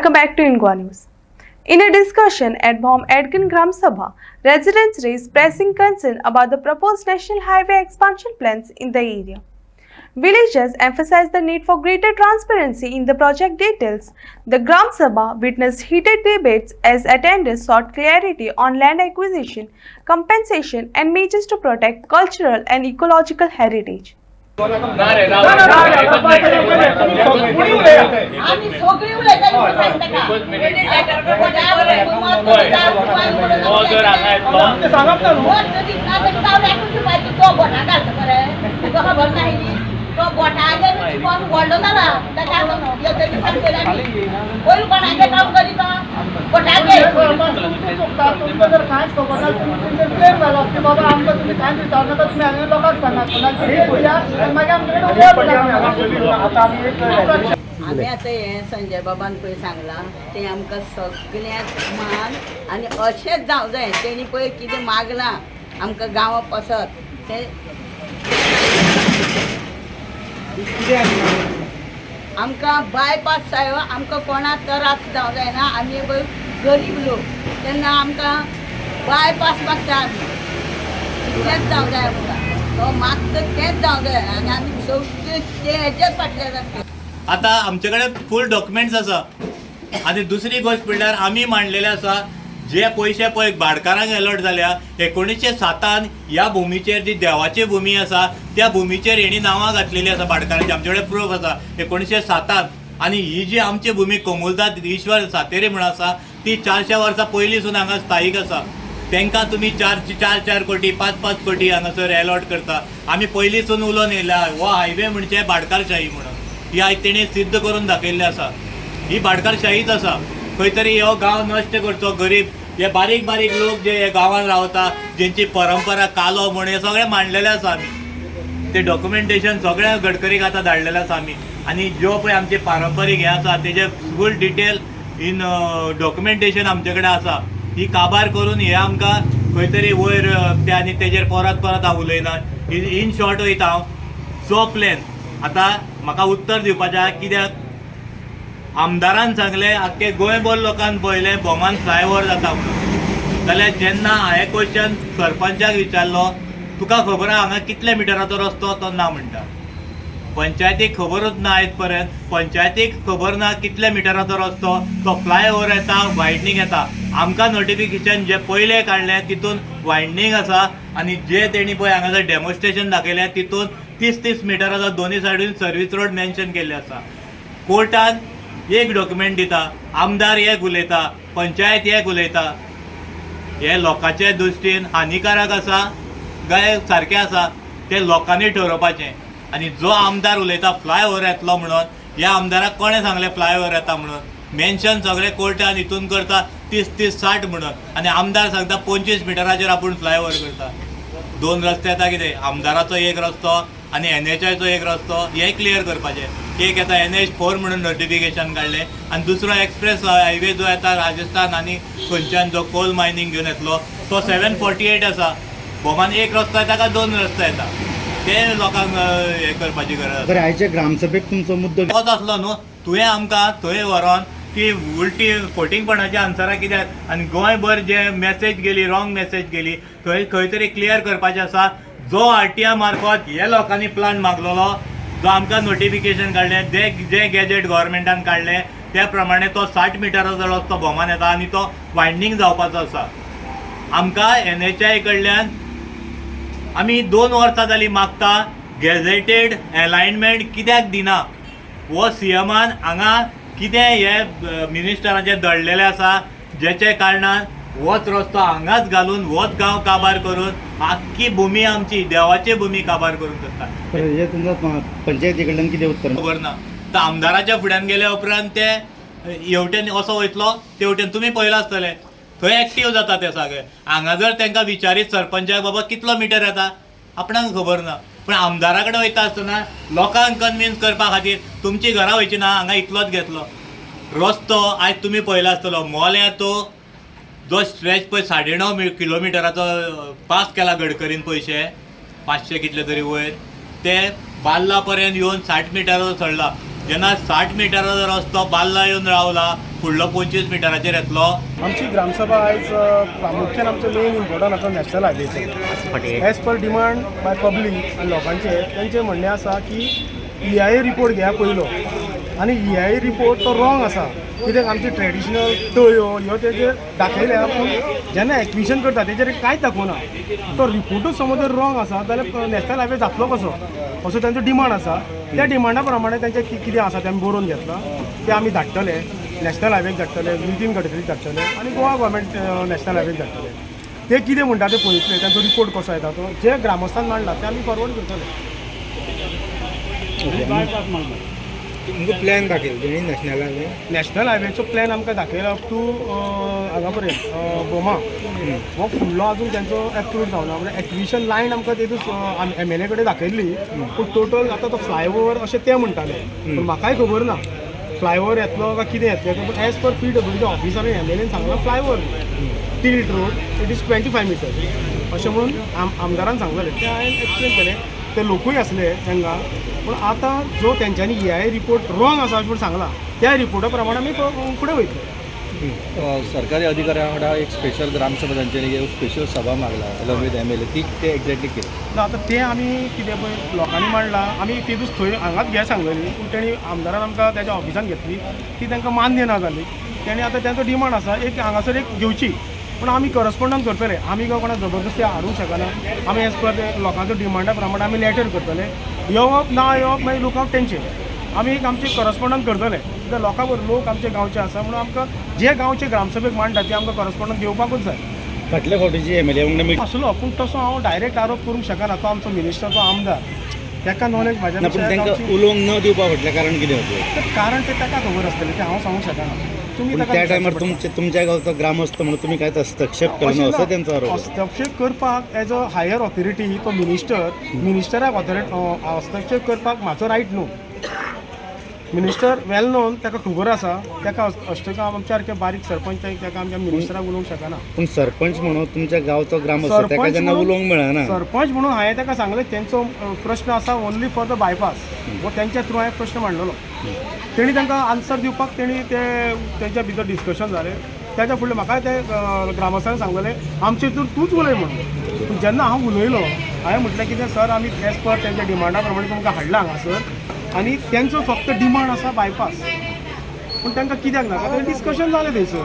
Welcome back to Ingwa News. In a discussion at Bhom Edgin Gram Sabha, residents raised pressing concern about the proposed national highway expansion plans in the area. Villagers emphasized the need for greater transparency in the project details. The Gram Sabha witnessed heated debates as attendees sought clarity on land acquisition, compensation, and measures to protect cultural and ecological heritage. आम्ही आता हे संजय बाबान पळय सांगला ते आमकां सगळ्यात मान आनी अशेंच जावं जाय. तेणी पळय कितें मागलां आमकां गांवा पसत ते आमकां बायपास जायो. आमकां कोणा त्रास जावं जायना. आमी पळय गरीब लोक तेन्ना आमकां बायपास मागता. आमी तेंच जावं जाय. आमकां तो मागता तेंच जावं जाय आनी आमी सगळे ते हेजेच फाटल्यान आसता. आता आमचे कडेन फूल डॉक्युमेंट्स आसा आनी दुसरी गोश्ट म्हणल्यार आमी मांडलेले आसा जे पयशे पळय भाडकारांक अलॉट जाल्या 1907 ह्या भुमीचेर जी देवाची भुमी आसा त्या भुमीचेर हेणी नांवां घातलेली आसा भाडकारांची. आमचे कडेन प्रूफ आसा 1907 आनी ही जी आमची भुमी कोमुलदाद ईश्वर सातेरी म्हणून आसा ती 400 वर्सां पयलींसून हांगा स्थायीक आसा. तांकां तुमी 4 कोटी 5 कोटी हांगासर अलॉट करता. आमी पयलींसून उलोवन येयला हो हायवे म्हणजे भाडकारशाही म्हणून. ही आयज तेणी सिद्ध करून दाखयल्लें आसा. ही भाडकारशाहीच आसा. खंय तरी हो गांव नश्ट करचो. गरीब हे बारीक बारीक लोक जे हे गांवांत रावता जेंची परंपरा कालो म्हण हे सगळें मांडलेलें आसा आमी. ते डॉक्युमेंटेशन सगळें गडकरीक आतां धाडलेलें आसा आमी. आनी ज्यो पळय आमचे पारंपारीक हे आसा तेजे फूल डिटेल इन डॉक्युमेंटेशन आमचे कडेन आसा. ही काबार करून हे आमकां खंय तरी वयर ते आनी तेजेर परत हांव उलयना. इन शॉर्ट वयता हांव. जो प्लॅन आतां म्हाका उत्तर दिवपाचें कित्याक आमदारान सांगलें आख्खे गोंयभर लोकांक पळयलें भोमान फ्लायओव्हर जाता म्हणून. जाल्यार जेन्ना हांवें क्वेश्चन सरपंचाक विचारलो तुका खबर आहा हांगा कितले मिटराचो रस्तो तो ना म्हणटा. पंचायतीक खबरूच ना आयज पर्यंत. पंचायतीक खबर ना कितले मिटराचो रस्तो तो फ्लायओव्हर येता वायडनींग येता. आमकां नोटिफिकेशन जे पयलें काडलें तितून वायडनींग आसा आनी जे तेणी पळय हांगासर डेमॉन्स्ट्रेशन दाखयलें तितून 30 मिटराचो दोनी सायडीन सर्वीस रोड मेन्शन केल्ले आसा. कोर्टान एक डॉक्युमेंट दिता, आमदार एक उलयता, पंचायत एक उलयता. हे लोकांचे दृश्टीन हानिकारक आसा काय सारकें आसा तें लोकांनी ठरोवपाचें. आनी जो आमदार उलयता फ्लायओव्हर येतलो म्हणून ह्या आमदाराक कोणें सांगलें फ्लायओव्हर येता म्हणून. मेन्शन सगळें कोर्टान हितून करता 30-60 म्हणून आनी आमदार सांगता 25 मिटराचेर आपूण फ्लायओव्हर करता. 2 रस्ते येता कितें आमदाराचो एक रस्तो आनी NHIचो एक रस्तो हे क्लियर करपाचें. एक येता NH4 म्हणून नोटिफिकेशन काडलें आनी दुसरो एक्सप्रेस हायवे जो येता राजस्थान आनी खंयच्यान जो कोल मायनींग घेवन येतलो तो 748 आसा. भोमान एक रस्तो येता काय 2 रस्ते येता ते लोकांक हे करपाची गरज. बरें आयचे ग्रामसभेक तुमचो मुद्दो तोच आसलो न्हू. तुवें आमकां थंय व्हरोन ती उलटी फोटिंगपणाची आन्सरां कित्याक आनी गोंयभर जे मेसेज गेली रॉंग मेसेज गेली थंय खंय तरी क्लियर करपाचें आसा. जो RTI मार्फत हे लोकांनी प्लान मागलेलो जो आमकां नोटिफिकेशन काडलें जे गॅजेट गव्हर्मेंटान काडलें त्या प्रमाणे तो 60 मिटराचो रस्तो भोमान येता आनी तो वायडनींग जावपाचो आसा. आमकां NHI कडल्यान आमी 2 वर्सां जालीं मागता गॅजेटेड अलायनमेंट कित्याक दिना. हो CMान हांगा कितें हे मिनिस्टरांचे दडलेले आसा जेचे कारणान होच रस्तो हांगाच घालून होच गांव काबार करून आख्खी भुमी आमची देवाची भुमी काबार करून करता. हे तुमकां पंचायती कडल्यान कितें उत्तर खबर ना. तर आमदाराच्या फुड्यान गेल्या उपरांत ते हेवटेन असो वयतलो तेवटेन तुमी पळयलां आसतलें थंय एक्टीव जाता ते सगळे. हांगा जर तांकां विचारीत सरपंचाक बाबा कितलो मिटर येता आपणाक खबर ना. पण आमदारा कडेन वयता आसतना लोकांक कन्विन्स करपा खातीर तुमची घरां वयची ना हांगा इतलोच घेतलो रस्तो. आयज तुमी पळयलो आसतलो मोल्या तो जो स्ट्रेच पळय 9.5 किलोमिटराचो पास केला गडकरीन पयशे 500 कितले तरी वयर ते बाल्ला पर्यंत येवन 60 मिटराचो चडला. जेन्ना 60 मिटराचो रस्तो बाल्ला येवन रावला फुडलो 25 मिटराचेर येतलो. आमची ग्रामसभा आयज प्रामुख्यान आमचो मेन इम्पॉर्टंट आसा नॅशनल हायवेचो. As per demand by public आनी लोकांचे तेंचें म्हणणें आसा की EIA रिपोर्ट घेया पयलो आनी EIA रिपोर्ट तो रॉंग आसा. कित्याक आमचे ट्रेडिशनल तळयो ह्यो तेजेर दाखयल्या पूण जेन्ना एक्विशन करता तेजेर कांयच दाखोवना. तो रिपोर्टूच समज जर रॉंग आसा जाल्यार नॅशनल हायवे जातलो कसो असो तांचो डिमांड आसा. त्या डिमांडा प्रमाणे तेंचें कितें आसा तें आमी बरोवन घेतलां तें आमी धाडटले नॅशनल हायवेक धाडटले, नितीन गडकरीक धाडटले आनी गोवा गव्हर्मेंट नॅशनल हायवेक धाडटले. ते कितें म्हणटा ते पळयतले तांचो रिपोर्ट कसो येता तो जे ग्रामस्थान मांडला ते आमी फॉरवर्ड करतले. तुमकां प्लॅन दाखयलो तेणी नॅशनल हायवे नॅशनल हायवेचो प्लॅन आमकां दाखयला अप टू हांगा पर्यंत बोमा हो फुडलो आजून तेंचो एप्रूव जावना. म्हणजे एक्विशन लायन आमकां तेतूच MLA कडेन दाखयल्ली पूण टोटल आतां तो फ्लायओवर अशें ते म्हणटाले पूण म्हाकाय खबर ना फ्लायओवर येतलो काय कितें येतलें. पूण एज पर PWD ऑफिसरान MLAन सांगलां flyover tilt road it is 25 metre अशें म्हणून आमदारान सांगलेलें तें हांवें एक्सप्लेन केलें. ते लोकूय आसले तांकां पूण आतां जो तेंच्यांनी EIA रिपोर्ट रॉंग आसा अशें म्हूण सांगला त्या रिपोर्टा प्रमाणे आमी फुडें वयतले. सरकारी अधिकाऱ्यां वांगडा एक स्पेशल ग्रामसभा तांच्यांनी एक स्पेशल सभा मागला अलॉंग विथ MLA ती ते एक्झॅक्टली कितें आतां तें आमी कितें पळय लोकांनी मांडलां आमी तेतूच थंय हांगाच घे सांगलेली पूण तेणी आमदारान आमकां तेज्या ऑफिसान घेतली ती तांकां मान्य ना जाली. तेणी आतां तेंचो डिमांड आसा एक हांगासर एक घेवची पूण आमी करस्पोंडंट करतले. आमी काय कोणाक जबरदस्ती हारूंक शकना. आमी एज पर लोकांचो डिमांडा प्रमाणे आमी लॅटर करतले. येवप ना येवप मागीर लुकआवट तेंचे. आमी एक आमचे करस्पोंडंट करतले कित्याक लोकां बरोबर लोक आमचे गांवचे आसा म्हणून आमकां जे गांवचे ग्रामसभेक मांडटा ते आमकां करस्पोंडंट घेवपाकूच जाय. फाटल्या फावटीची MLA वांगडा मीट असलो पूण तसो हांव डायरेक्ट आरोप करूंक शकना. तो आमचो मिनिस्टर तो आमदार ताका नॉलेज म्हाज्या ना पूण तांकां उलोवंक न दिवपा फाटलें कारण कितें होतें कारण ते ताका खबर आसतलें ते हांव सांगूंक शकना. तुमी पूण ताका त्या टायमार विचारचें तुमच्या गांवचो ग्रामस्थ म्हणून तुमी कांयच हस्तक्षेप केलो ना असो तेंचो आरोप. हस्तक्षेप करपाक एज अ हायर ऑथॉरिटी तो मिनिस्टराक हस्तक्षेप करपाक म्हाजो रायट न्हू. मिनिस्टर वेल नोन ताका खबर आसा ताका हस्तक्षेप आमच्या सारके बारीक सरपंच ताका आमच्या मिनिस्टराक उलोवंक शकना. पूण सरपंच म्हणून तुमच्या गांवचो ग्रामस्थ ताका जेन्ना उलोवंक मेळना सरपंच म्हणून हांवें ताका सांगलें तेंचो प्रश्न आसा ओन्ली फॉर द बायपास हो तेंच्या थ्रू हांवें प्रश्न मांडलेलो. तेणी तांकां आन्सर दिवपाक तेणी तेंच्या भितर डिस्कशन जालें. त्याच्या फुडलें म्हाका ते ग्रामस्थान सांगलेलें आमचे हितून तूंच उलय म्हणून. पूण जेन्ना हांव उलयलो हांवें म्हटलें कितें सर आमी एज पर तेंच्या डिमांडा प्रमाणे तुमकां हाडला हांगासर आनी तेंचो फक्त डिमांड आसा बायपास पूण तांकां कित्याक नाका तें डिस्कशन जालें थंयसर.